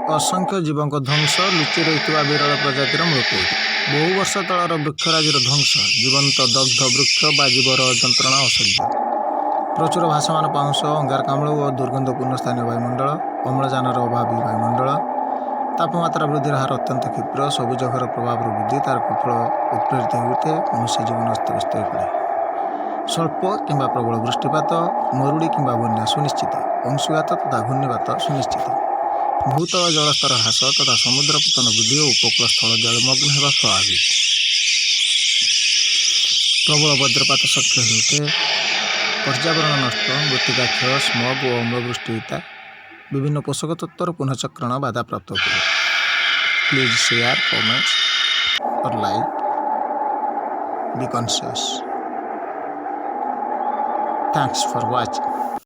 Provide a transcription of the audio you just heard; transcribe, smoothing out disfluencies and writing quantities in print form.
ଅସଂଖ୍ୟ ଜୀବଙ୍କ ଧ୍ୱଂସ, ଲୁଚି ରହିଥିବା ବିରଳ ପ୍ରଜାତିର ମୃତ୍ୟୁ। ବହୁ ବର୍ଷ ତଳର ବୃକ୍ଷରାଜିର ଧ୍ୱଂସ, ଜୀବନ୍ତ ଦଗ୍ଧ ବୃକ୍ଷ ବା ଜୀବର ଯନ୍ତ୍ରଣା ଅସହ୍ୟ। ପ୍ରଚୁର ଭାସମାନ ପାଉଁଶ, ଅଙ୍ଗାରକାମ୍ଳ ଓ ଦୁର୍ଗନ୍ଧପୂର୍ଣ୍ଣ ସ୍ଥାନୀୟ ବାୟୁମଣ୍ଡଳ, ଅମ୍ଳଜାନର ଅଭାବୀ ବାୟୁମଣ୍ଡଳ, ତାପମାତ୍ରା ବୃଦ୍ଧିର ହାର ଅତ୍ୟନ୍ତ କ୍ଷିପ୍ର, ସବୁଜ ଘର ପ୍ରଭାବର ବୃଦ୍ଧି ତାର କୁଫଳ ଉତ୍ପ୍ରେରିତ ହେଉଥାଏ। ମନୁଷ୍ୟ ଜୀବନ ଅସ୍ତବ୍ୟସ୍ତ ହୋଇପଡ଼େ। ସ୍ୱଳ୍ପ କିମ୍ବା ପ୍ରବଳ ବୃଷ୍ଟିପାତ, ମରୁଡ଼ି କିମ୍ବା ବନ୍ୟା ସୁନିଶ୍ଚିତ। ଅଂଶୁଘାତ ତଥା ଘୂର୍ଣ୍ଣିବାତ ସୁନିଶ୍ଚିତ। ଭୂତଳ ଜଳସ୍ତର ହ୍ରାସ ତଥା ସମୁଦ୍ର ପତନ ବୃଦ୍ଧି ଓ ଉପକୂଳ ସ୍ଥଳ ଜଳମଗ୍ନ ହେବା ସ୍ୱାଭାବିକ। ପ୍ରବଳ ବଜ୍ରପାତ ସକ୍ରିୟ ହେଉଥାଏ। ପର୍ଯ୍ୟାବରଣ ନଷ୍ଟ, ମୃତ୍ତିକା କ୍ଷୟ, ସ୍ମଗ ଓ ଅମ୍ଳବୃଷ୍ଟି ହୋଇଥାଏ। ବିଭିନ୍ନ ପୋଷକ ତତ୍ତ୍ୱର ପୁନଃଚକ୍ରଣ ବାଧାପ୍ରାପ୍ତ ହୁଏ। Please share, comment or like. Be conscious. Thanks for watching.